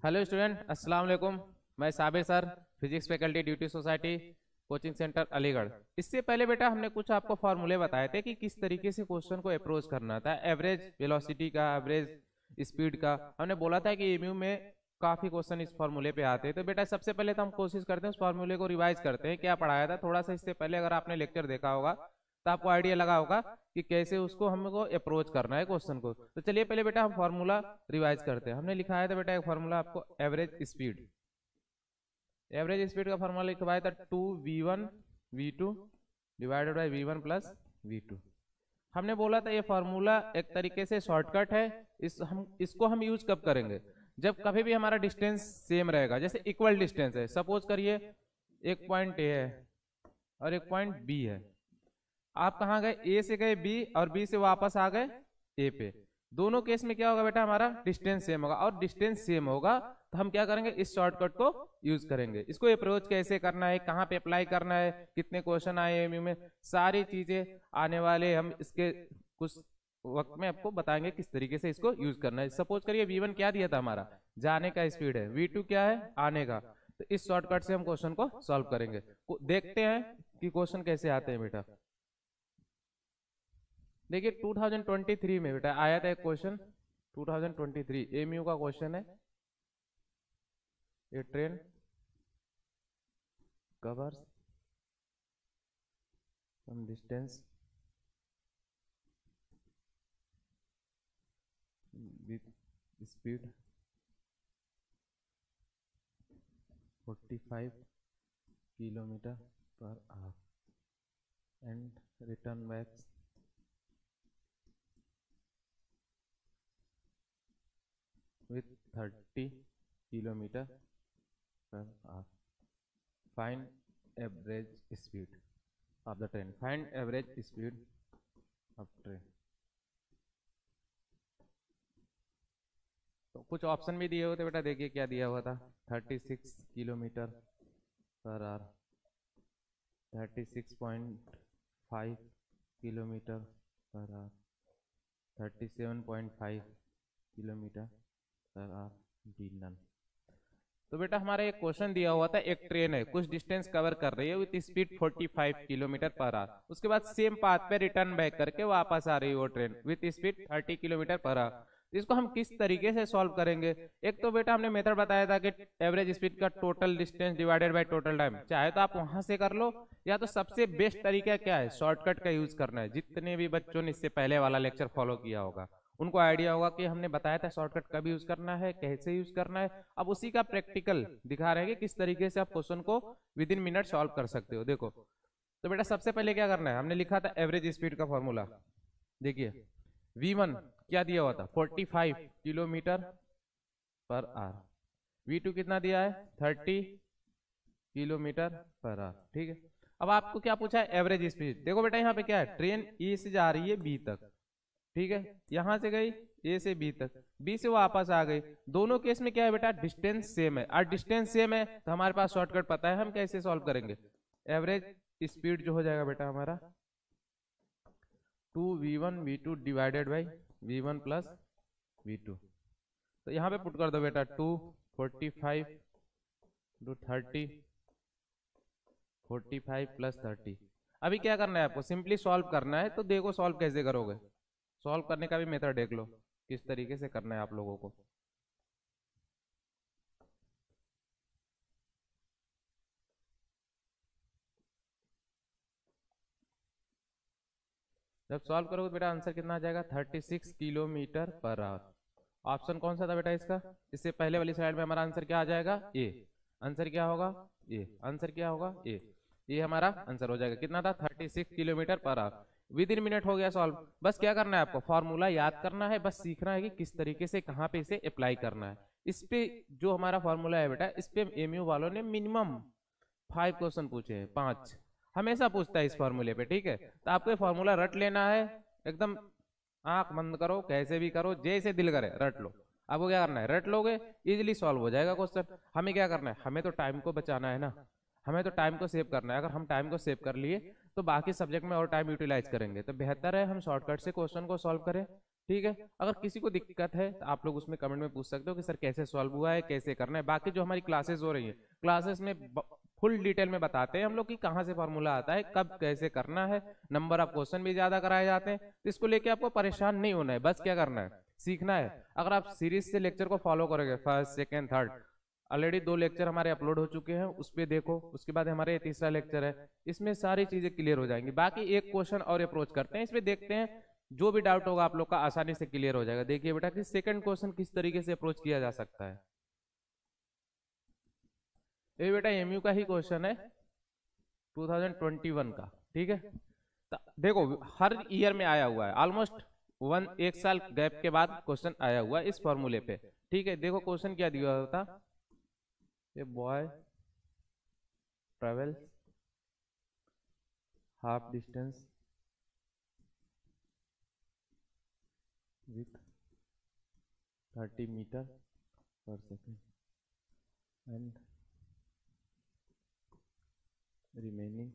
Hello student, अस्सलाम वालेकुम। मैं Sabir sir, physics faculty duty society, coaching centre Aligarh. इससे पहले बेटा हमने कुछ आपको फॉर्मूले बताए थे कि किस तरीके से क्वेश्चन को अप्रोच करना था। एवरेज वेलोसिटी का, एवरेज स्पीड का हमने बोला था कि एमयू में काफी क्वेश्चन इस फॉर्मूले पे आते हैं। तो बेटा सबसे पहले तो हम कोशिश करते हैं उस फॉर्मूले को रिवाइज करते हैं, क्या पढ़ाया था थोड़ा सा इससे पहले। अगर आपने लेक्चर देखा होगा तो आपको आइडिया लगा होगा कि कैसे उसको हमको अप्रोच करना है क्वेश्चन को। तो चलिए पहले बेटा हम फॉर्मूला रिवाइज करते हैं। हमने लिखाया था बेटा एक फॉर्मूला आपको, एवरेज स्पीड। एवरेज स्पीड का फॉर्मूला लिखवाया था 2v1v2 divided by v1 plus v2। हमने बोला था ये फॉर्मूला एक तरीके से शॉर्टकट है। इसको हम यूज कब करेंगे? जब कभी भी हमारा डिस्टेंस सेम रहेगा। जैसे इक्वल डिस्टेंस है, सपोज करिए एक पॉइंट ए है और एक पॉइंट बी है। आप कहाँ गए? ए से गए बी और बी से वापस आ गए ए पे। दोनों केस में क्या होगा बेटा? हमारा डिस्टेंस सेम होगा। और डिस्टेंस सेम होगा तो हम क्या करेंगे? इस शॉर्टकट को यूज करेंगे। इसको अप्रोच कैसे करना है, कहाँ पे अप्लाई करना है, कितने क्वेश्चन आए एमयू में, सारी चीजें आने वाले हम इसके कुछ वक्त में आपको बताएंगे किस तरीके से इसको यूज करना है। सपोज करिए v1 क्या दिया था हमारा? जाने का स्पीड है। v2 क्या है? आने का। तो इस शॉर्टकट से हम क्वेश्चन को सॉल्व करेंगे। देखते हैं कि क्वेश्चन कैसे आते हैं बेटा। देखिए 2023 में बेटा आया था एक क्वेश्चन। 2023 एमयू का क्वेश्चन है। A train covers some distance with speed 45 kilometer per hour and return back with 30 kilometer per hour. Find average speed of the train. Find average speed of train. तो कुछ option भी दिए हुए थे बेटा। देखिए क्या दिया हुआ था? 36 kilometre per hour, 36.5 kilometre per hour, 37.5 kilometre per hour D none. तो बेटा हमारा एक क्वेश्चन दिया हुआ था, एक ट्रेन है, कुछ डिस्टेंस कवर कर रही है with speed 45 kilometre per our. उसके बाद सेम पाथ पे रिटर्न बैक करके वापस आ रही है वो train with speed 30 kilometre per our. इसको हम किस तरीके से सॉल्व करेंगे? एक तो बेटा हमने मेथड बताया था कि एवरेज स्पीड का total distance divided by total time. चाहे तो आप वहां से कर लो, या तो सबसे बेस्ट तरीका क्या है? शॉर्टकट का यूज करना है। जितने भी बच्चों ने इससे पहले वाला लेक्चर फॉलो किया होगा उनको आइडिया होगा कि हमने बताया था शॉर्टकट कब यूज करना है, कैसे यूज करना है। अब उसी का प्रैक्टिकल दिखा रहे हैं कि किस तरीके से आप क्वेश्चन को विद इन मिनट सॉल्व कर सकते हो। देखो तो बेटा सबसे पहले क्या करना है? हमने लिखा था एवरेज स्पीड का फॉर्मूला। देखिए v1 क्या दिया हुआ था? 45 किलोमीटर पर आवर। v2 कितना दिया है? 30 किलोमीटर पर आवर। ठीक है, अब आपको क्या पूछा है? Average speed. देखो बेटा यहाँ पे क्या है? ट्रेन ए से जा रही है बी तक, ठीक है, यहां से गई ए से बी तक, बी से वापस आ गई। दोनों केस में क्या है बेटा? डिस्टेंस सेम है। और डिस्टेंस सेम है तो हमारे पास शॉर्टकट पता है, हम कैसे सॉल्व करेंगे। एवरेज स्पीड जो हो जाएगा बेटा हमारा 2v1v2 divided by v1 plus v2। तो यहाँ पे पुट कर दो बेटा 2 45 टू 30 45 प्लस 30। अभी क्या करना है आपको? सिंपली सॉल्व करना है। तो देखो सॉल्व कैसे करोगे। सॉल्व करने का भी मेथड देख लो किस तरीके से करना है आप लोगों को। जब सॉल्व करोगे बेटा आंसर कितना आ जाएगा? 36 किलोमीटर पर आवर। ऑप्शन कौन सा था बेटा इसका? इससे पहले वाली स्लाइड में हमारा आंसर क्या आ जाएगा? ए। आंसर क्या होगा? ए। आंसर क्या होगा? ए। ये हमारा आंसर हो जाएगा। कितना था? 36 kilometre per our. With in minute हो गया सॉल्व। बस क्या करना है आपको? फॉर्मूला याद करना है, बस सीखना है कि किस तरीके से कहाँ पे इसे अप्लाई करना है। इस पे जो हमारा फॉर्मूला है बेटा, इस पे एमयू वालों ने मिनिमम 5 क्वेश्चन पूछे हैं। 5 हमेशा पूछता है इस फॉर्मूले पे। ठीक है, तो आपको ये फॉर्मूला रट लेना है। एकदम आंख बंद करो, कैसे भी करो, जैसे दिल करे रट लो। आपको क्या करना है? रट लोगे, इजीली सॉल्व हो जाएगा क्वेश्चन। हमें क्या करना है? हमें तो टाइम को बचाना है ना, हमें तो टाइम को सेव करना है। अगर हम टाइम को सेव कर लिए तो बाकी सब्जेक्ट में और टाइम यूटिलाइज करेंगे। तो बेहतर है हम शॉर्टकट से क्वेश्चन को सॉल्व करें। ठीक है। अगर किसी को दिक्कत है तो आप लोग उसमें कमेंट में पूछ सकते हो कि सर कैसे सॉल्व हुआ है, कैसे करना है। बाकी जो हमारी क्लासेस हो रही है, क्लासेस में फुल डिटेल में बताते हैं हम लोग कि कहाँ से फॉर्मूला आता है, कब कैसे करना है। नंबर ऑफ क्वेश्चन भी ज्यादा कराए जाते हैं, तो इसको लेके आपको परेशान नहीं होना है, बस क्या करना है, सीखना है। अगर आप सीरीज से लेक्चर को फॉलो करोगे, first second third, already 2 lecture हमारे अपलोड हो चुके हैं, उस पर देखो। उसके बाद हमारे ये तीसरा लेक्चर है, इसमें सारी चीजें क्लियर हो जाएंगी। बाकी एक क्वेश्चन और अप्रोच करते हैं, इसमें देखते हैं जो भी डाउट होगा आप लोग का आसानी से क्लियर हो जाएगा। देखिए बेटा कि सेकंड क्वेश्चन किस तरीके से अप्रोच किया जा सकता है। ये बेटा एमयू का ही क्वेश्चन है 2021 का, ठीक है। तो देखो हर ईयर में आया हुआ है, ऑलमोस्ट एक साल गैप के बाद क्वेश्चन आया हुआ है इस फॉर्मूले पे, ठीक है। देखो क्वेश्चन क्या दिया होता, a boy travel half distance with 30 meter per second and remaining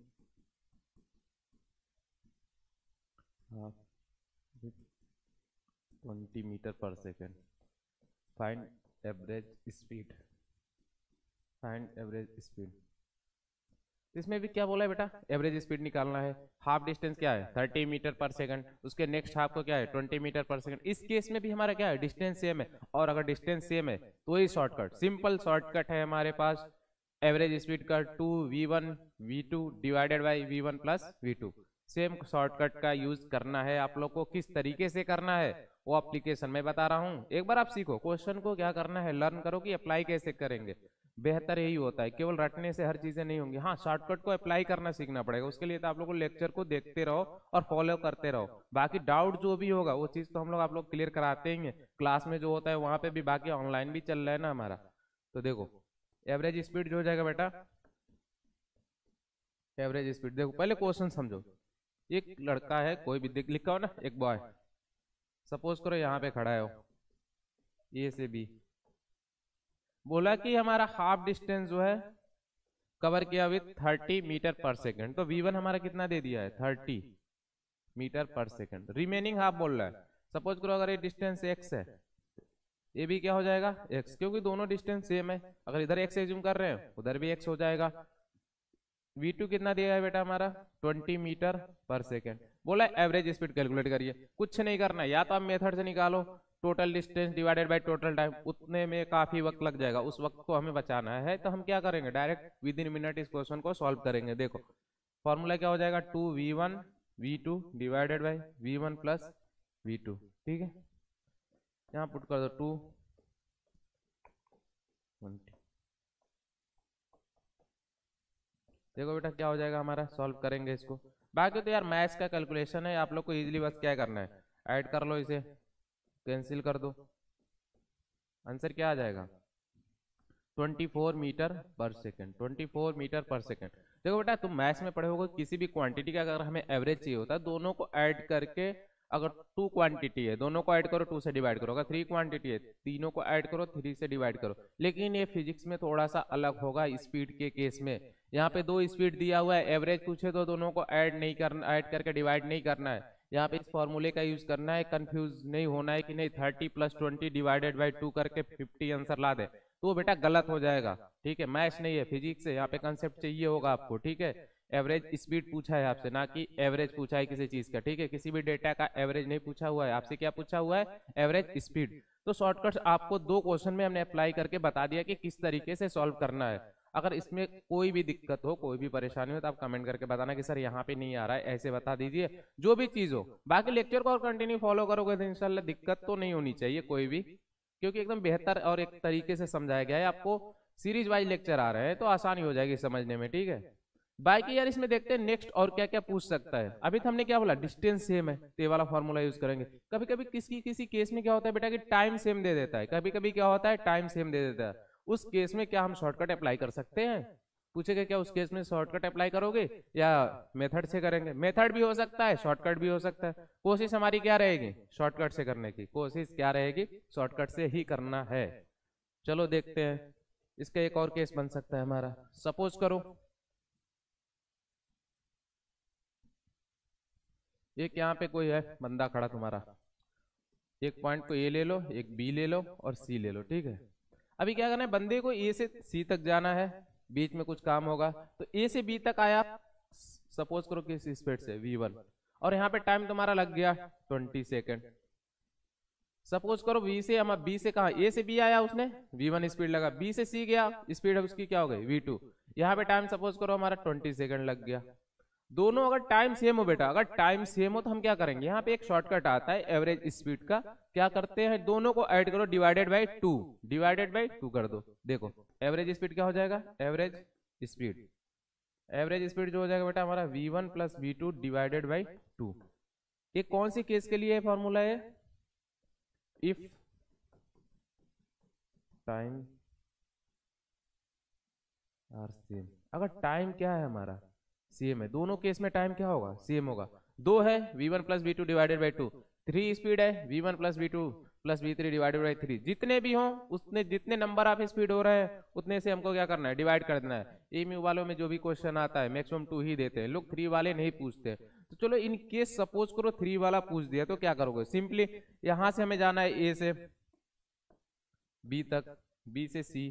half with 20 meter per second. Find average speed. Find average speed. इसमें भी क्या बोला है बेटा, एवरेज स्पीड निकालना है। हाफ डिस्टेंस क्या है 30 मीटर पर सेकंड, उसके नेक्स्ट हाफ को क्या है 20 मीटर पर सेकंड। इस केस में भी हमारा क्या है डिस्टेंस सेम है, और अगर डिस्टेंस सेम है तो ही शॉर्टकट, सिंपल शॉर्टकट है हमारे पास। एवरेज स्पीड का 2v1 v2 divided by v1 plus v2। Same shortcut का यूज करना है आप लोग को। किस तरीके से करना है वो एप्लीकेशन में बता रहा हूँ, एक बार आप सीखो। क्वेश्चन को क्या करना है, लर्न करो कि अप्लाई कैसे करेंगे। बेहतर यही होता है, केवल रटने से हर चीजें नहीं होंगी। हाँ, शॉर्टकट को अप्लाई करना सीखना पड़ेगा, उसके लिए तो आप लोग को लेक्चर को देखते रहो और फॉलो करते रहो। बाकी डाउट जो भी होगा वो चीज तो हम लोग आप लोग क्लियर कराते ही हैं क्लास में जो होता है वहां पे भी, बाकी ऑनलाइन भी चल रहा है ना हमारा। तो देखो एवरेज स्पीड जो हो जाएगा बेटा, एवरेज स्पीड देखो पहले क्वेश्चन समझो। एक लड़का है, कोई भी लिखा हो ना, एक बॉय, सपोज करो यहाँ पे खड़ा है वो, ए से बी। बोला कि हमारा हाफ डिस्टेंस जो है कवर किया विथ 30 मीटर पर सेकंड, तो v1 हमारा कितना दे दिया है 30 मीटर पर सेकंड। रिमेनिंग हाफ बोल रहा है, सपोज करो अगर ये डिस्टेंस x है, ये भी क्या हो जाएगा x, क्योंकि दोनों डिस्टेंस सेम है। अगर इधर x एज्यूम कर रहे हैं उधर भी x हो जाएगा। v2 कितना दिया है बेटा हमारा 20 मीटर पर सेकेंड। बोला एवरेज स्पीड कैलकुलेट करिए, कुछ नहीं करना है, या तो आप मेथड से निकालो total distance divided by total time, उतने में काफी वक्त लग जाएगा, उस वक्त को हमें बचाना है। तो हम क्या करेंगे, डायरेक्ट विद इन मिनट इस क्वेश्चन को सॉल्व करेंगे। देखो फॉर्मूला क्या हो जाएगा 2v1 v2 divided by v1 plus v2, ठीक है। यहाँ पुट कर दो 220। देखो बेटा क्या हो जाएगा हमारा, सॉल्व करेंगे इसको। बाकी तो यार मैथ्स का कैलकुलेशन है, आप लोग को इजीली बस क्या करना है, ऐड कर लो, इसे कैंसिल कर दो, आंसर क्या आ जाएगा 24 मीटर पर सेकेंड। 24 मीटर पर सेकेंड। देखो बेटा तुम मैथ्स में पढ़े होगे, किसी भी क्वांटिटी का अगर हमें एवरेज चाहिए होता है, दोनों को ऐड करके, अगर 2 क्वांटिटी है दोनों को ऐड करो 2 से डिवाइड करो, अगर 3 क्वांटिटी है तीनों को ऐड करो 3 से डिवाइड करो। लेकिन ये फिजिक्स में थोड़ा सा अलग होगा स्पीड के केस में। यहाँ पे 2 स्पीड दिया हुआ है, एवरेज पूछे तो दोनों को ऐड नहीं करना, ऐड करके डिवाइड नहीं करना है। यहाँ पे इस फॉर्मूले का यूज करना है, कंफ्यूज नहीं होना है कि नहीं 30 + 20 डिवाइडेड बाई 2 करके 50 आंसर ला दे, तो वो बेटा गलत हो जाएगा, ठीक है। मैथ्स नहीं है, फिजिक्स है, यहाँ पे कंसेप्ट चाहिए होगा आपको, ठीक है। एवरेज स्पीड पूछा है आपसे, ना कि एवरेज पूछा है किसी चीज का, ठीक है। किसी भी डेटा का एवरेज नहीं पूछा हुआ है आपसे, क्या पूछा हुआ है एवरेज स्पीड। तो शॉर्टकट आपको 2 क्वेश्चन में हमने अप्लाई करके बता दिया कि किस तरीके से सॉल्व करना है। अगर इसमें कोई भी दिक्कत हो, कोई भी परेशानी हो, तो आप कमेंट करके बताना कि सर यहाँ पे नहीं आ रहा है, ऐसे बता दीजिए, जो भी चीज हो। बाकी लेक्चर को और कंटिन्यू फॉलो करोगे तो इंशाल्लाह दिक्कत तो नहीं होनी चाहिए कोई भी, क्योंकि एकदम बेहतर और एक तरीके से समझाया गया है आपको। सीरीज वाइज लेक्चर आ रहे हैं तो आसानी हो जाएगी समझने में, ठीक है। बाकी यार इसमें देखते हैं नेक्स्ट और क्या क्या पूछ सकता है। अभी तो हमने क्या बोला डिस्टेंस सेम है, तो ये वाला फॉर्मूला यूज करेंगे। कभी कभी किसी केस में क्या होता है बेटा कि टाइम सेम दे देता है, कभी कभी क्या होता है टाइम सेम दे देता है। उस केस में क्या हम शॉर्टकट अप्लाई कर सकते हैं, पूछेगा क्या उस केस में शॉर्टकट अप्लाई करोगे या मेथड से करेंगे। मेथड भी हो सकता है, शॉर्टकट भी हो सकता है। कोशिश हमारी क्या रहेगी, शॉर्टकट से करने की कोशिश क्या रहेगी, शॉर्टकट से ही करना है। चलो देखते हैं, इसका एक और केस बन सकता है हमारा। सपोज करो एक यहाँ पे कोई है बंदा खड़ा तुम्हारा, एक पॉइंट को ए ले लो, एक बी ले लो और सी ले लो, ठीक है। अभी क्या करना है, बंदे को ए से सी तक जाना है, बीच में कुछ काम होगा, तो ए से बी तक आया, सपोज करो किस स्पीड से v1, और यहाँ पे टाइम तुम्हारा लग गया 20 सेकेंड। सपोज करो बी से हम बी से कहा, ए से बी आया उसने, v1 स्पीड लगा, बी से सी गया, स्पीड अब उसकी क्या हो गई v2, यहाँ पे टाइम सपोज करो हमारा 20 सेकेंड लग गया। दोनों अगर टाइम सेम हो बेटा, अगर टाइम सेम हो तो हम क्या करेंगे, यहाँ पे एक शॉर्टकट आता है एवरेज स्पीड का, क्या करते हैं, दोनों को ऐड करो, डिवाइडेड बाई 2, डिवाइडेड बाई 2 कर दो। देखो एवरेज स्पीड क्या हो जाएगा, एवरेज स्पीड जो हो जाएगा बेटा हमारा v1 plus v2 divided by 2। ये कौन सी केस के लिए फॉर्मूला है, इफ टाइम आर सेम, अगर टाइम क्या है हमारा सेम है, दोनों केस में टाइम क्या होगा, सेम होगा। दो है v1 plus v2 divided by 2, 3 speed है v1 plus v2 plus v3 divided by 3, जितने भी हों उतने, जितने नंबर ऑफ स्पीड हो रहे हैं उतने से हमको क्या करना है, डिवाइड कर देना है। एमयू वालों में जो भी क्वेश्चन आता है मैक्सिमम 2 ही देते हैं लोग, 3 वाले नहीं पूछते। तो चलो इन केस सपोज करो 3 वाला पूछ दिया तो क्या करोगे, सिंपली यहां से हमें जाना है ए से बी तक, बी से सी,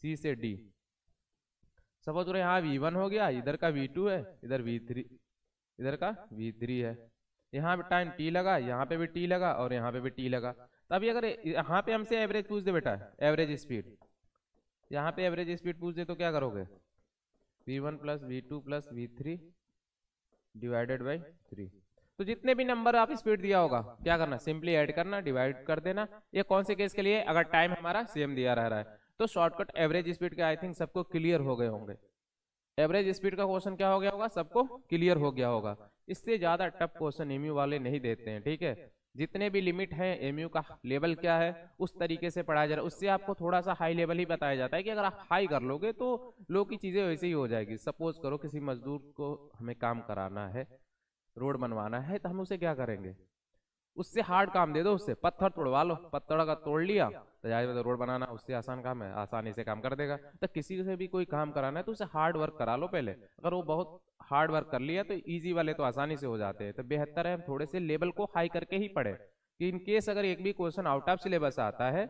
सी से डी। सपोज करो यहाँ v1 हो गया, इधर का v2 है, इधर v3, इधर का v3 है, यहाँ पे टाइम t लगा, यहाँ पे भी t लगा और यहाँ पे भी t लगा। तभी अगर यहाँ पे हमसे एवरेज पूछ दे बेटा, एवरेज स्पीड, यहाँ पे एवरेज स्पीड पूछ दे तो क्या करोगे, v1 plus v2 plus v3 divided by 3। तो जितने भी नंबर आप स्पीड दिया होगा क्या करना, सिंपली ऐड करना, डिवाइड कर देना। ये कौन से केस के लिए, अगर टाइम हमारा सेम दिया रह रहा है। तो शॉर्टकट एवरेज स्पीड के आई थिंक सबको क्लियर हो गए होंगे। एवरेज स्पीड का क्वेश्चन क्या हो गया होगा, सबको क्लियर हो गया होगा। इससे ज्यादा टफ क्वेश्चन एमयू वाले नहीं देते हैं, ठीक है। जितने भी लिमिट है एमयू का लेवल क्या है उस तरीके से पढ़ाया जा रहा है, उससे आपको थोड़ा सा हाई लेवल ही बताया जाता है कि अगर आप हाई कर लोगे तो लो की चीजें वैसे ही हो जाएगी। सपोज करो किसी मजदूर को हमें काम कराना है, रोड बनवाना है, तो हम उसे क्या करेंगे, उससे हार्ड काम दे दो, उससे पत्थर तोड़वा लो, पत्थर का तोड़ लिया तो जाहिर है रोड बनाना उससे आसान काम है, आसानी से काम कर देगा। तो किसी से भी कोई काम कराना है तो उसे हार्ड वर्क करा लो पहले, अगर वो बहुत हार्ड वर्क कर लिया तो इजी वाले तो आसानी से हो जाते हैं। तो बेहतर है हम थोड़े से लेवल को हाई करके ही पढ़े, कि इन केस अगर एक भी क्वेश्चन आउट ऑफ सिलेबस आता है,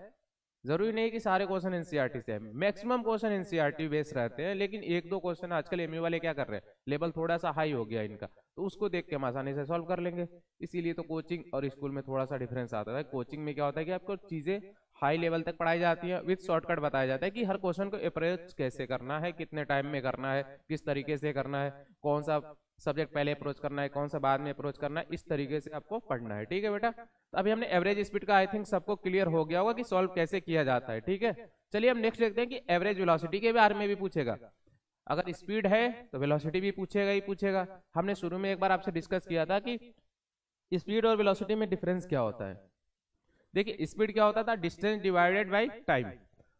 जरूरी नहीं कि सारे क्वेश्चन एनसीईआरटी से है, मैक्सिमम क्वेश्चन एनसीईआरटी बेस रहते हैं, लेकिन एक दो क्वेश्चन आजकल एमयू वाले क्या कर रहे हैं, लेवल थोड़ा सा हाई हो गया इनका, तो उसको देख के हम आसानी से सॉल्व कर लेंगे। इसीलिए तो कोचिंग और स्कूल में थोड़ा सा डिफरेंस आता है। कोचिंग में क्या होता है कि आपको चीजें हाई लेवल तक पढ़ाई जाती है, विद शॉर्टकट बताया जाता है कि हर क्वेश्चन को अप्रोच कैसे करना है, कितने टाइम में करना है, किस तरीके से करना है, कौन सा सब्जेक्ट पहले अप्रोच करना है, कौन सा बाद में अप्रोच करना है, इस तरीके से आपको पढ़ना है, ठीक है बेटा। तो अभी हमने एवरेज स्पीड का आई थिंक सबको क्लियर हो गया होगा कि सॉल्व कैसे किया जाता है, ठीक है। चलिए हम नेक्स्ट देखते हैं कि एवरेज वेलोसिटी के बारे में भी पूछेगा। अगर स्पीड है तो वेलोसिटी भी पूछेगा ही पूछेगा। हमने शुरू में एक बार आपसे डिस्कस किया था कि स्पीड और वेलोसिटी में डिफरेंस क्या होता है। देखिए स्पीड क्या होता था, डिस्टेंस डिवाइडेड बाई टाइम,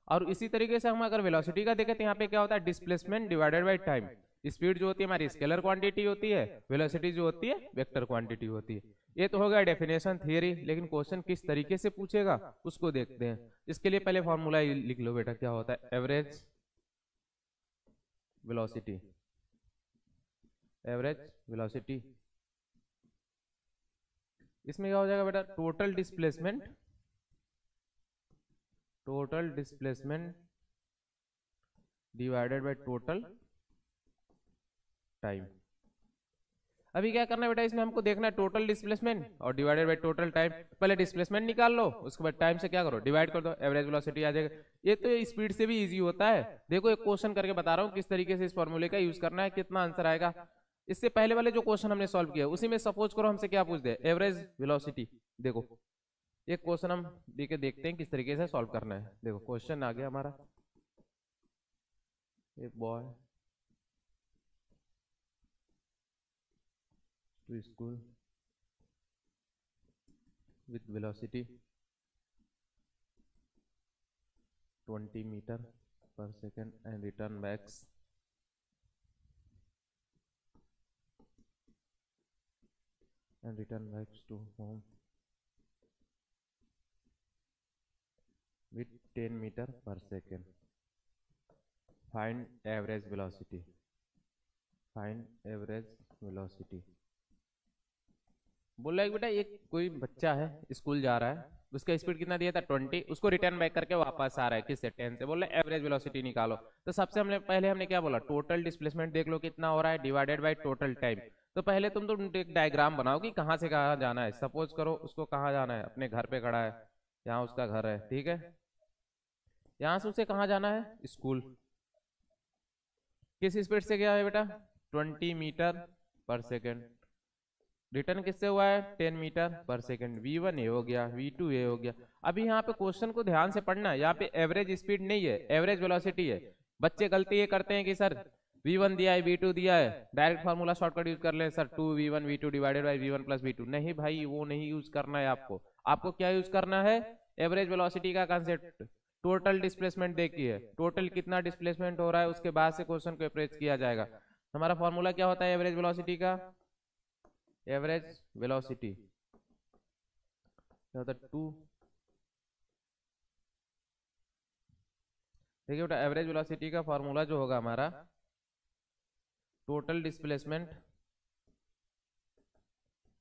और इसी तरीके से हम अगर वेलोसिटी का देखें तो यहाँ पे क्या होता है, displacement divided by time. Speed जो होती है हमारी स्केलर क्वांटिटी होती है, वेलोसिटी जो होती है वेक्टर क्वांटिटी होती है। ये तो हो गया डेफिनेशन थियरी, लेकिन क्वेश्चन किस तरीके से पूछेगा उसको देखते हैं। इसके लिए पहले फॉर्मूला लिख लो बेटा, क्या होता है एवरेज वेलोसिटी, एवरेज वेलोसिटी। इसमें क्या हो जाएगा बेटा, total displacement, total displacement divided by total time. अभी क्या करना है बेटा, इसमें हमको देखना है टोटल डिस्प्लेसमेंट और डिवाइडेड बाय टोटल टाइम। पहले डिस्प्लेसमेंट निकाल लो, उसके बाद टाइम से क्या करो, डिवाइड कर दो, एवरेज वेलोसिटी आ जाएगा। ये तो स्पीड से भी इजी होता है। देखो एक क्वेश्चन करके बता रहा हूँ किस तरीके से इस फॉर्मूले का यूज करना है, कितना आंसर आएगा। इससे पहले वाले जो क्वेश्चन हमने सॉल्व किया उसी में सपोज करो हमसे क्या पूछ दे, एवरेज वेलोसिटी। देखो एक क्वेश्चन हम देके देखते हैं किस तरीके से सॉल्व करना है। देखो क्वेश्चन आ गया हमारा, एक boy to school with velocity 20 meter per second and return back to home with 10 meter per second. Find average velocity. Find average velocity. बोला है कि बेटा एक कोई बच्चा है स्कूल जा रहा है, उसका स्पीड कितना दिया था 20, उसको रिटर्न बैक करके वापस आ रहा है किससे 10 से। बोल रहे एवरेज वेलोसिटी निकालो। तो सबसे हमने पहले हमने क्या बोला, टोटल डिस्प्लेसमेंट देख लो कितना हो रहा है डिवाइडेड बाई टोटल टाइम। तो पहले तुम तो एक डायग्राम बनाओ कि कहाँ से कहाँ जाना है। सपोज करो उसको कहाँ जाना है, अपने घर पे खड़ा है, यहाँ उसका घर है, ठीक है। यहाँ से उसे कहाँ जाना है, स्कूल। किस स्पीड से गया है बेटा, 20 मीटर पर सेकेंड। रिटर्न किससे हुआ है, 10 मीटर पर सेकेंड। V1 ये हो गया, V2 ये हो गया। अभी यहाँ पे क्वेश्चन को ध्यान से पढ़ना है, यहाँ पे एवरेज स्पीड नहीं है, एवरेज वेलोसिटी है। बच्चे गलती ये करते हैं कि सर V1 दिया है, V2 दिया है, डायरेक्ट फार्मूला शॉर्टकट यूज कर ले sir, 2V1 V2 divided by V1 plus V2। नहीं भाई, वो नहीं यूज करना है आपको। आपको क्या यूज करना है, एवरेज वेलोसिटी का कंसेप्ट। टोटल डिस्प्लेसमेंट देखिए, टोटल कितना डिस्प्लेसमेंट हो रहा है, उसके बाद से क्वेश्चन को अप्रोच किया जाएगा। हमारा फॉर्मूला क्या होता है एवरेज वेलोसिटी का, एवरेज वेलोसिटी क्या होता है 2। देखिए बेटा एवरेज वेलोसिटी का फॉर्मूला जो होगा हमारा, total displacement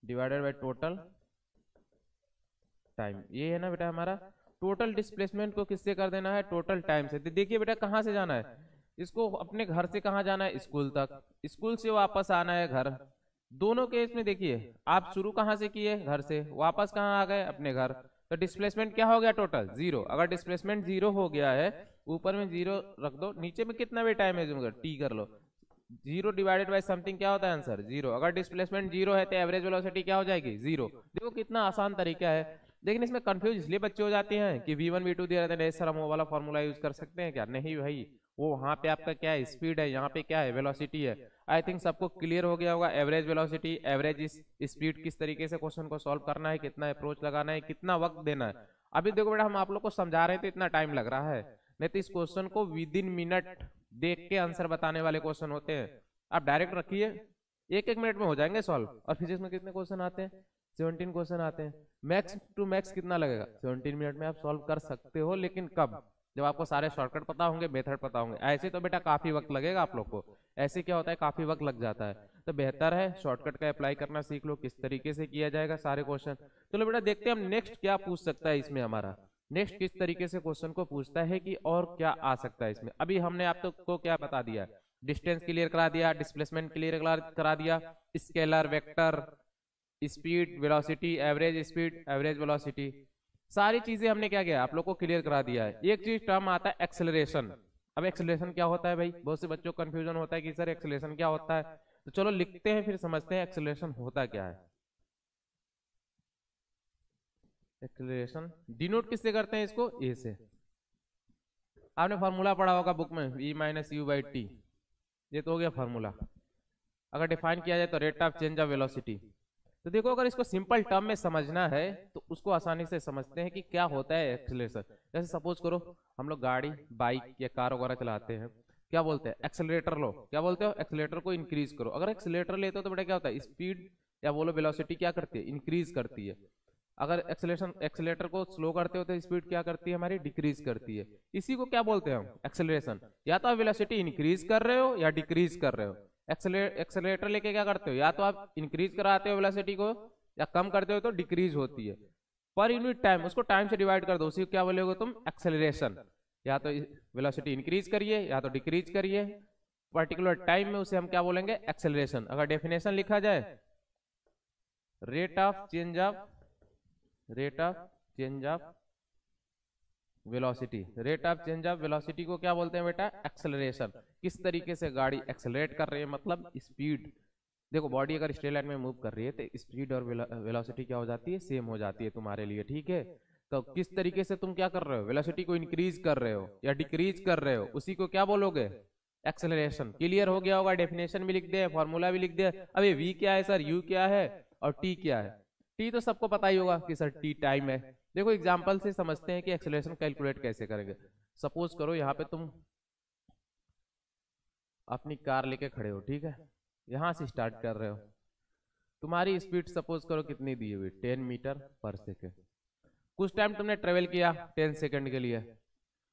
divided by total time. ये है ना बेटा हमारा। टोटल डिस्प्लेसमेंट को किससे कर देना है, टोटल टाइम से। देखिए बेटा कहाँ से जाना है इसको, अपने घर से कहाँ जाना है, स्कूल तक। स्कूल से वापस आना है घर। दोनों केस में देखिए आप शुरू कहाँ से किए, घर से, वापस कहाँ आ गए, अपने घर। तो डिस्प्लेसमेंट क्या हो गया, टोटल 0। अगर डिस्प्लेसमेंट 0 हो गया है, ऊपर में 0 रख दो, नीचे में कितना भी टाइम है टी कर लो। 0 डिवाइडेड बाय समथिंग क्या होता है आंसर, 0। अगर डिस्प्लेसमेंट 0 है तो एवरेज वेलोसिटी क्या हो जाएगी, 0। देखो कितना आसान तरीका है। लेकिन इसमें कंफ्यूज इसलिए बच्चे हो जाते हैं कि V1 V2 दिया रहता है, सर हम वो वाला फॉर्मूला यूज कर सकते हैं क्या। नहीं भाई, वो वहां पे आपका क्या है, स्पीड है, यहाँ पे क्या है, वेलोसिटी है। आई थिंक सबको क्लियर हो गया होगा एवरेज वेलोसिटी, एवरेज स्पीड, किस तरीके से क्वेश्चन को सॉल्व करना है, कितना अप्रोच लगाना है, कितना वक्त देना है। अभी देखो बेटा हम आप लोग को समझा रहे थे, इतना टाइम लग रहा है, नहीं तो इस क्वेश्चन को विद इन मिनट देख के आंसर बताने वाले क्वेश्चन होते हैं। आप डायरेक्ट रखिए, 1-1 मिनट में हो जाएंगे सॉल्व। और फिजिक्स में कितने क्वेश्चन आते हैं, 17 क्वेश्चन आते हैं। मैक्स टू मैक्स कितना लगेगा, 17 मिनट में आप सॉल्व कर सकते हो। लेकिन कब, जब आपको सारे शॉर्टकट पता होंगे, मेथड पता होंगे। ऐसे तो बेटा काफी वक्त लगेगा आप लोग को, ऐसे क्या होता है काफी वक्त लग जाता है। तो बेहतर है शॉर्टकट का अप्लाई करना सीख लो, किस तरीके से किया जाएगा सारे क्वेश्चन। चलो बेटा देखते हैं हम नेक्स्ट क्या पूछ सकता है इसमें हमारा, नेक्स्ट किस तरीके से क्वेश्चन को पूछता है कि और क्या आ सकता है इसमें। अभी हमने आप को क्या बता दिया, डिस्टेंस क्लियर करा दिया, डिस्प्लेसमेंट क्लियर करा दिया, scalar, vector, speed, velocity, average speed, average velocity, सारी चीजें हमने क्या किया आप लोग को क्लियर करा दिया है। एक चीज टर्म आता है एक्सेलरेशन। अब एक्सेलरेशन क्या होता है भाई, बहुत से बच्चों को कंफ्यूजन होता है कि सर एक्सेलरेशन क्या होता है। तो चलो लिखते हैं फिर समझते हैं एक्सेलरेशन होता क्या है। एक्सेलरेशन डिनोट किससे करते हैं इसको, ए से। आपने फॉर्मूला पढ़ा होगा बुक में, V-U/T। ये तो हो गया फॉर्मूला। अगर डिफाइन किया जाए तो rate of change of velocity. तो देखो अगर इसको सिंपल टर्म में समझना है तो उसको आसानी से समझते हैं कि क्या होता है एक्सेलरेशन। जैसे सपोज करो हम लोग गाड़ी, बाइक या कार वगैरह चलाते हैं, क्या बोलते हैं, एक्सेलरेटर लो। क्या बोलते हो, एक्सेलरेटर को इंक्रीज करो। अगर एक्सेलरेटर लेते हो तो बेटा क्या होता है, स्पीड या बोलो वेलोसिटी क्या करती है, इंक्रीज करती है। अगर एक्सेलरेटर को स्लो करते हो तो स्पीड क्या करती है हमारी, डिक्रीज करती है। इसी को क्या बोलते हैं हम, एक्सेलरेशन। या तो आप वेलोसिटी इंक्रीज कर रहे हो या डिक्रीज कर रहे हो। एक्सेलरेटर लेके क्या करते हो, या तो आप इंक्रीज कराते हो वेलोसिटी को, या कम करते हो तो डिक्रीज होती है। पर यूनिट टाइम, उसको टाइम से डिवाइड कर दो, उसी को क्या बोलोगे तुम, एक्सेलरेशन। या तो वेलोसिटी इंक्रीज करिए या तो डिक्रीज करिए, पर्टिकुलर टाइम में उसे हम क्या बोलेंगे, एक्सेलरेशन। अगर डेफिनेशन लिखा जाए, rate of change of velocity. Rate of change of velocity को क्या बोलते हैं बेटा, एक्सेलरेशन। किस तरीके से गाड़ी एक्सेलरेट कर रही है, मतलब स्पीड। देखो बॉडी अगर स्ट्रेट लाइन में मूव कर रही है तो स्पीड और वेलोसिटी क्या हो जाती है, सेम हो जाती है तुम्हारे लिए, ठीक है। तो किस तरीके से तुम क्या कर रहे हो, वेलोसिटी को इंक्रीज कर रहे हो या डिक्रीज कर रहे हो, उसी को क्या बोलोगे, एक्सेलरेशन। क्लियर हो गया होगा, डेफिनेशन भी लिख दिया, फॉर्मूला भी लिख दिया। अब ये V क्या है सर, U क्या है और T क्या है। T तो सबको पता ही होगा कि सर T टाइम है। देखो एग्जांपल से समझते हैं कि एक्सेलरेशन कैलकुलेट कैसे करेंगे। सपोज करो यहाँ पे तुम अपनी कार लेके खड़े हो, ठीक है, यहाँ से स्टार्ट कर रहे हो। तुम्हारी स्पीड सपोज करो कितनी दी हुई, 10 मीटर पर सेकेंड। कुछ टाइम तुमने ट्रेवल किया 10 सेकेंड के लिए,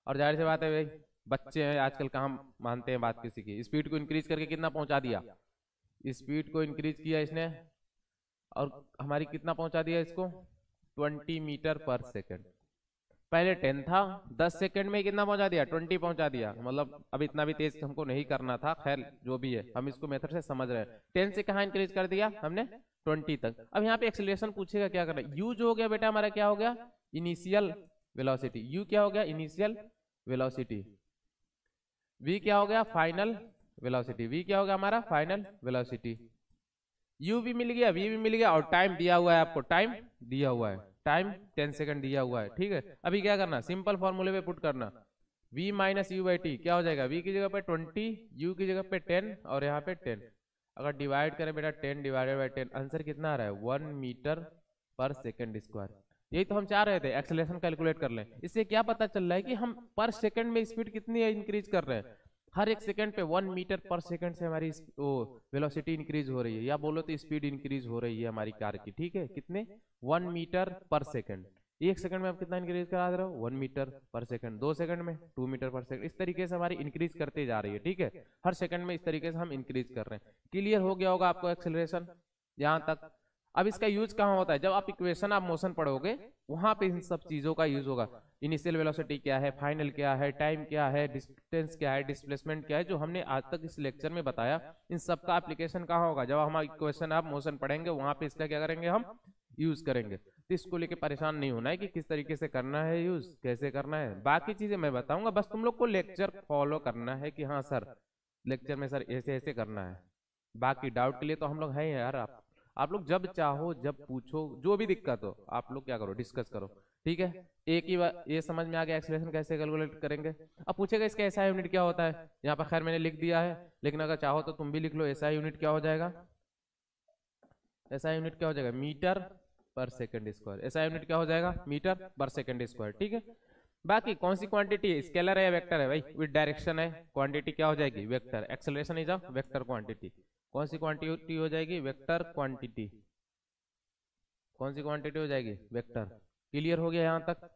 और जाहिर सी बात है भाई बच्चे हैं आजकल, कहाँ मानते हैं बात किसी की। स्पीड को इंक्रीज करके कितना पहुंचा दिया, स्पीड को इंक्रीज किया इसने और हमारी कितना पहुंचा दिया इसको 20 मीटर पर सेकेंड। पहले 10 था, 10 सेकंड में कितना पहुंचा दिया 20 पहुंचा दिया। मतलब अब इतना भी तेज हमको नहीं करना था, खैर जो भी है हम इसको मेथड से समझ रहे हैं। 10 से कहाँ इंक्रीज कर दिया हमने 20 तक। अब यहाँ पे एक्सेलरेशन पूछेगा क्या करना है। यू जो हो गया बेटा हमारा क्या हो गया इनिशियल वेलोसिटी, यू क्या हो गया इनिशियल वेलोसिटी, वी क्या हो गया फाइनल वेलोसिटी, वी क्या हो गया हमारा फाइनल वेलोसिटी। यू भी मिल गया, वी भी मिल गया और टाइम दिया हुआ है आपको, टाइम दिया हुआ है, टाइम 10 सेकंड दिया हुआ है। ठीक है, अभी क्या करना सिंपल फॉर्मूले पे पुट करना, v minus you by T क्या हो जाएगा, v की जगह पे 20, u की जगह पे 10 और यहाँ पे 10। अगर डिवाइड करें बेटा 10 डिवाइडेड बाई 10 आंसर कितना आ रहा है 1 मीटर पर सेकंड स्क्वायर। यही तो हम चाह रहे थे, एक्सेलरेशन कैलकुलेट कर लें। इससे क्या पता चल रहा है कि हम पर सेकंड में स्पीड कितनी इंक्रीज कर रहे हैं। हर एक सेकंड पे 1 मीटर पर सेकंड से हमारी वेलोसिटी इंक्रीज हो रही है, या बोलो तो स्पीड इंक्रीज हो रही है हमारी कार की। ठीक है, कितने 1 मीटर पर सेकंड। एक सेकंड में आप कितना इंक्रीज करा रहे हो 1 मीटर पर सेकंड, 2 सेकंड में 2 मीटर पर सेकंड। इस तरीके से हमारी इंक्रीज करते जा रही है। ठीक है, हर सेकंड में इस तरीके से हम इंक्रीज कर रहे हैं। क्लियर हो गया होगा आपको एक्सेलरेशन यहाँ तक। अब इसका यूज कहाँ होता है, जब आप इक्वेशन ऑफ मोशन पढ़ोगे वहां पे इन सब चीजों का यूज होगा। इनिशियल वेलोसिटी क्या है, फाइनल क्या है, टाइम क्या है, डिस्टेंस क्या है, डिस्प्लेसमेंट क्या है, जो हमने आज तक इस लेक्चर में बताया, इन सब का एप्लीकेशन कहाँ होगा जब हम इक्वेशन ऑफ मोशन पढ़ेंगे, वहां पे इसका क्या करेंगे हम यूज करेंगे। तो इसको लेके परेशान नहीं होना है कि किस तरीके से करना है यूज, कैसे करना है, बाकी चीजें मैं बताऊंगा, बस तुम लोग को लेक्चर फॉलो करना है कि हाँ सर लेक्चर में सर ऐसे ऐसे करना है। बाकी डाउट के लिए तो हम लोग हैं यार, आप लोग जब चाहो जब पूछो, जो भी दिक्कत हो आप लोग क्या करो डिस्कस करो। ठीक है, एक ही बात ये समझ में आ गया एक्सेलरेशन कैसे कैलकुलेट करेंगे। अब पूछेगा इसका एसआई यूनिट क्या होता है, यहाँ पर खैर मैंने लिख दिया है, लेकिन अगर चाहो तो तुम भी लिख लो। एसआई यूनिट क्या हो जाएगा, एसआई यूनिट क्या हो जाएगा मीटर पर सेकंड स्क्वायर, एसआई यूनिट क्या हो जाएगा मीटर पर सेकंड स्क्वायर। ठीक है, बाकी कौन सी क्वांटिटी है, स्केलर है या वेक्टर है भाई, विद डायरेक्शन है, क्वांटिटी क्या हो जाएगी vector. Acceleration is a vector quantity. कौन सी क्वांटिटी हो जाएगी वेक्टर क्वांटिटी, कौन सी क्वांटिटी हो जाएगी वेक्टर। क्लियर हो गया यहाँ तक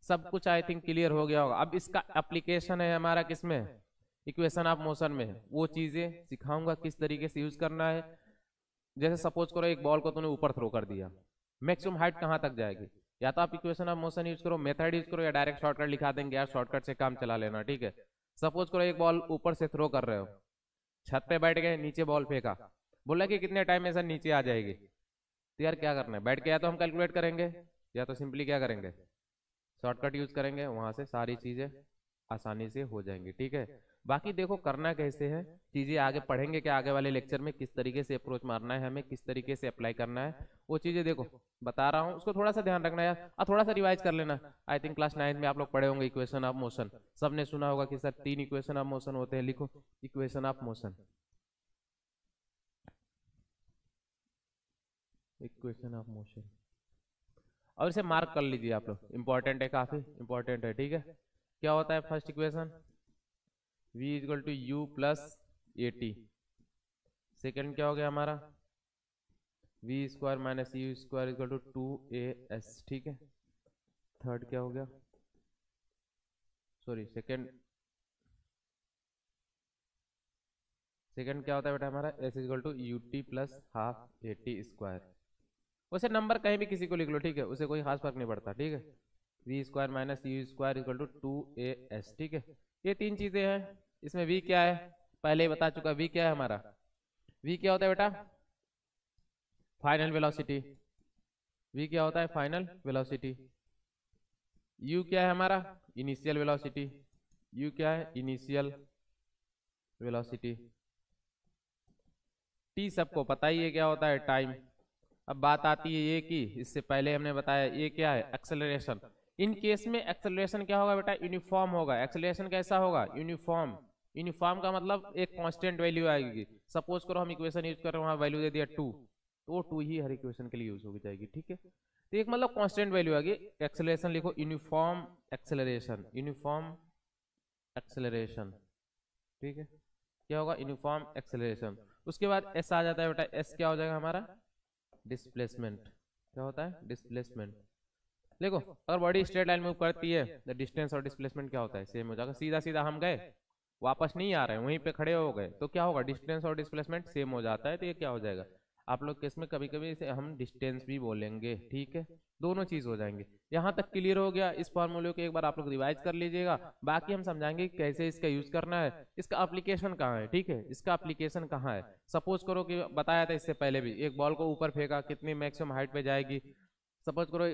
सब कुछ, आई थिंक क्लियर हो गया होगा। अब इसका एप्लीकेशन है हमारा किसमें, इक्वेशन ऑफ मोशन में, वो चीजें सिखाऊंगा किस तरीके से यूज करना है। जैसे सपोज करो एक बॉल को तूने ऊपर थ्रो कर दिया, मैक्सिमम हाइट कहाँ तक जाएगी, या तो आप इक्वेशन ऑफ मोशन यूज करो, मेथड यूज करो, या डायरेक्ट शॉर्टकट लिखा देंगे यार, शॉर्टकट से काम चला लेना। ठीक है, सपोज करो एक बॉल ऊपर से थ्रो कर रहे हो, छत पे बैठ गए, नीचे बॉल फेंका, बोला कि कितने टाइम में सर नीचे आ जाएगी। तो यार क्या करना है, बैठ के या तो हम कैलकुलेट करेंगे या तो सिंपली क्या करेंगे शॉर्टकट यूज करेंगे, वहां से सारी चीजें आसानी से हो जाएंगी। ठीक है, बाकी देखो करना कैसे है, चीजें आगे पढ़ेंगे कि आगे वाले लेक्चर में किस तरीके से अप्रोच मारना है, हमें किस तरीके से अप्लाई करना है, वो चीजें देखो बता रहा हूँ, उसको थोड़ा सा ध्यान रखना यार, और थोड़ा सा रिवाइज कर लेना। आई थिंक क्लास 9 में आप लोग पढ़े होंगे इक्वेशन ऑफ मोशन, सबने सुना होगा कि सर 3 इक्वेशन ऑफ मोशन होते हैं, लिखो equation of motion, equation of motion, और इसे मार्क कर लीजिए आप लोग, इंपॉर्टेंट है, काफी इंपॉर्टेंट है। ठीक है, क्या होता है first equation, v equal to u plus a t. Second क्या हो गया हमारा v square minus u square equal to 2as। ठीक है, थर्ड क्या हो गया, सॉरी सेकेंड क्या होता है बेटा हमारा s equal to u t plus half a t square. उसे नंबर कहीं भी किसी को लिख लो, ठीक है, उसे कोई खास फर्क नहीं पड़ता। ठीक है, v square minus u square equal to 2as। ठीक है, ये तीन चीजें हैं। इसमें v क्या है पहले ही बता चुका, v क्या है हमारा, v क्या होता है बेटा फाइनल वेलोसिटी, v क्या होता है फाइनल वेलोसिटी। u क्या है हमारा इनिशियल वेलोसिटी, u क्या है इनिशियल वेलोसिटी। t सबको पता ही है क्या होता है टाइम। अब बात आती है ये कि इससे पहले हमने बताया ये क्या है एक्सेलरेशन। इन केस में एक्सेलरेशन क्या होगा बेटा यूनिफॉर्म होगा। एक्सेलरेशन कैसा होगा यूनिफॉर्म, यूनिफॉर्म का मतलब एक कांस्टेंट वैल्यू आएगी। सपोज करो हम इक्वेशन यूज कर रहे हैं, वहां वैल्यू दे दिया 2, तो वो 2 ही हर इक्वेशन के लिए यूज हो जाएगी। ठीक है, तो एक मतलब कांस्टेंट वैल्यू आएगी। एक्सेलरेशन लिखो यूनिफॉर्म एक्सेलरेशन, यूनिफॉर्म एक्सेलरेशन। ठीक है, क्या होगा यूनिफॉर्म एक्सेलरेशन। उसके बाद एस आ जाता है बेटा, एस क्या हो जाएगा हमारा डिस्प्लेसमेंट। क्या होता है डिस्प्लेसमेंट। देखो अगर बॉडी स्ट्रेट लाइन मूव करती है तो डिस्टेंस और डिस्प्लेसमेंट क्या होता है सेम हो जाएगा। सीधा सीधा हम गए वापस नहीं आ रहे हैं, वहीं पे खड़े हो गए, तो क्या होगा डिस्टेंस और डिस्प्लेसमेंट सेम हो जाता है, तो ये क्या हो जाएगा आप लोग केस में कभी कभी इसे हम डिस्टेंस भी बोलेंगे, ठीक है। दोनों चीज हो जाएंगे। यहाँ तक क्लियर हो गया। इस फॉर्मूले को एक बार आप लोग रिवाइज कर लीजिएगा। बाकी हम समझाएंगे कि कैसे इसका यूज करना है, इसका एप्लीकेशन कहाँ है, ठीक है। इसका एप्लीकेशन कहाँ है, सपोज करो कि बताया था इससे पहले भी, एक बॉल को ऊपर फेंका, कितनी मैक्सिमम हाइट पे जाएगी। सपोज करो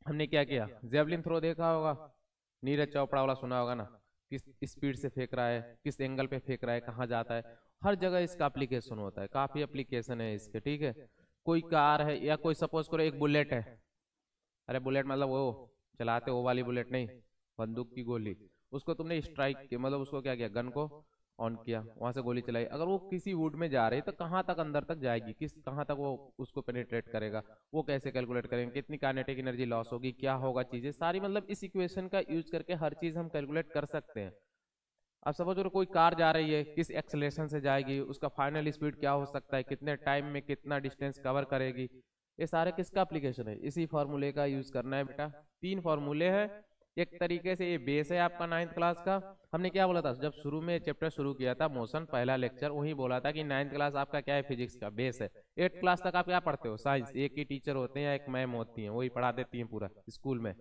हमने क्या किया, जेवलिन थ्रो देखा होगा, नीरज चोपड़ा वाला सुना होगा ना, किस स्पीड से फेंक रहा है, किस एंगल पे फेंक रहा है, कहाँ जाता है, हर जगह इसका एप्लीकेशन होता है। काफी एप्लीकेशन है इसके, ठीक है। कोई कार है या कोई सपोज करो एक बुलेट है, अरे बुलेट मतलब वो चलाते वो वाली बुलेट नहीं, बंदूक की गोली, उसको तुमने स्ट्राइक किया, मतलब उसको क्या किया, गन को ऑन किया, वहां से गोली चलाई, अगर वो किसी वुड में जा रही है तो कहाँ तक अंदर तक जाएगी, किस कहाँ तक वो उसको पेनिट्रेट करेगा, वो कैसे कैलकुलेट करेंगे, कितनी काइनेटिक एनर्जी लॉस होगी, क्या होगा, चीजें सारी, मतलब इस इक्वेशन का यूज करके हर चीज हम कैलकुलेट कर सकते हैं। अब सपोज करो कोई कार जा रही है, किस एक्सेलरेशन से जाएगी, उसका फाइनल स्पीड क्या हो सकता है, कितने टाइम में कितना डिस्टेंस कवर करेगी, ये सारे किसका एप्लीकेशन है, इसी फॉर्मूले का यूज करना है बेटा। तीन फॉर्मूले हैं। एक तरीके से ये बेस है आपका 9th क्लास का। हमने क्या बोला था जब शुरू में चैप्टर शुरू किया था, मोशन पहला लेक्चर, वही बोला था कि 9th क्लास आपका क्या है, फिजिक्स का बेस है। 8th क्लास तक आप क्या पढ़ते हो, साइंस, एक ही टीचर होते हैं या एक मैम होती है, वही पढ़ा देती है पूरा स्कूल में,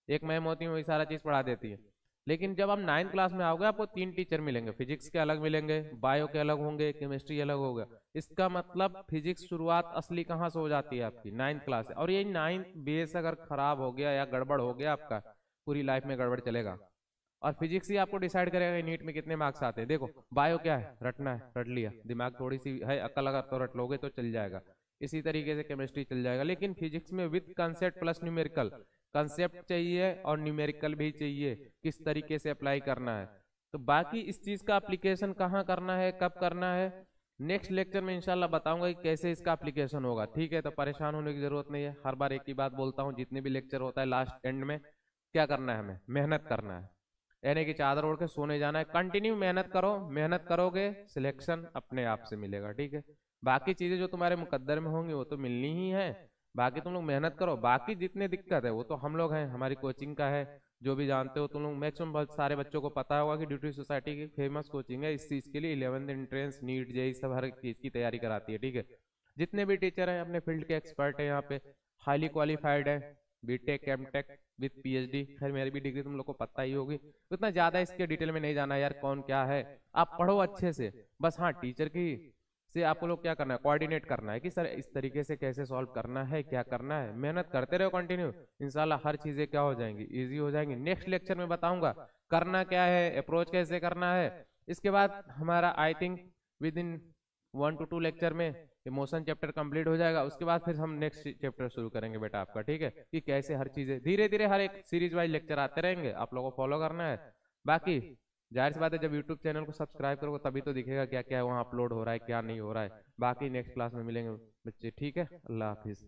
एक मैम होती है वही सारा चीज पढ़ा देती है। लेकिन जब हम 9th क्लास में आओगे आपको 3 टीचर मिलेंगे, फिजिक्स के अलग मिलेंगे, बायो के अलग होंगे, केमिस्ट्री अलग होगा। इसका मतलब फिजिक्स शुरुआत असली कहाँ से हो जाती है आपकी 9th क्लास से। और ये 9th बेस अगर खराब हो गया या गड़बड़ हो गया आपका, पूरी लाइफ में गड़बड़ चलेगा। और फिजिक्स ही आपको डिसाइड करेगा नीट में कितने मार्क्स आते हैं। देखो बायो क्या है, रटना है, रट लिया, दिमाग थोड़ी सी है अकल, अगर तो रट लोगे तो चल जाएगा। इसी तरीके से केमिस्ट्री चल जाएगा। लेकिन फिजिक्स में with concept plus numerical, concept चाहिए और न्यूमेरिकल भी चाहिए, किस तरीके से अप्लाई करना है। तो बाकी इस चीज का एप्लीकेशन कहाँ करना है, कब करना है, नेक्स्ट लेक्चर में इंशाल्लाह बताऊंगा कि कैसे इसका एप्लीकेशन होगा, ठीक है। तो परेशान होने की जरूरत नहीं है। हर बार एक ही बात बोलता हूँ, जितने भी लेक्चर होता है लास्ट एंड में क्या करना है, हमें मेहनत करना है, यानी कि चादर ओढ़ के सोने जाना है। कंटिन्यू मेहनत करो, मेहनत करोगे सिलेक्शन अपने आप से मिलेगा, ठीक है। बाकी चीजें जो तुम्हारे मुकद्दर में होंगी वो तो मिलनी ही है। बाकी तुम लोग मेहनत करो, बाकी जितने दिक्कत है वो तो हम लोग हैं, हमारी कोचिंग का है, जो भी जानते हो तुम लोग, मैक्सिमम बहुत सारे बच्चों को पता होगा कि ड्यूटी सोसाइटी की फेमस कोचिंग है इस चीज के लिए। 11th एंट्रेंस, नीट, जेईई सब हर चीज की तैयारी कराती है, ठीक है। जितने भी टीचर हैं अपने फील्ड के एक्सपर्ट है यहाँ पे, हाईली क्वालिफाइड है, बीटेक एमटेक विद पीएचडी। खैर मेरी भी डिग्री तुम लोग को पता ही होगी, तो इतना ज्यादा इसके डिटेल में नहीं जाना यार, कौन क्या है, आप पढ़ो अच्छे से बस। हाँ टीचर की से आपको लोग क्या करना है, कोऑर्डिनेट करना है कि सर इस तरीके से कैसे सॉल्व करना है, क्या करना है, मेहनत करते रहो कंटिन्यू, इंशाल्लाह हर चीजें क्या हो जाएंगी, इजी हो जाएंगी। नेक्स्ट लेक्चर में बताऊंगा करना क्या है, अप्रोच कैसे करना है। इसके बाद हमारा I think with in 1 to 2 lecture में इमोशन चैप्टर कंप्लीट हो जाएगा। उसके बाद फिर हम नेक्स्ट चैप्टर शुरू करेंगे बेटा आपका, ठीक है, कि कैसे हर चीजें धीरे धीरे हर एक सीरीज वाइज लेक्चर आते रहेंगे, आप लोगों को फॉलो करना है। बाकी जाहिर सी बात है जब यूट्यूब चैनल को सब्सक्राइब करोगे तभी तो दिखेगा क्या क्या वहाँ अपलोड हो रहा है, क्या नहीं हो रहा है। बाकी नेक्स्ट क्लास में मिलेंगे बच्चे, ठीक है। अल्लाह हाफिज।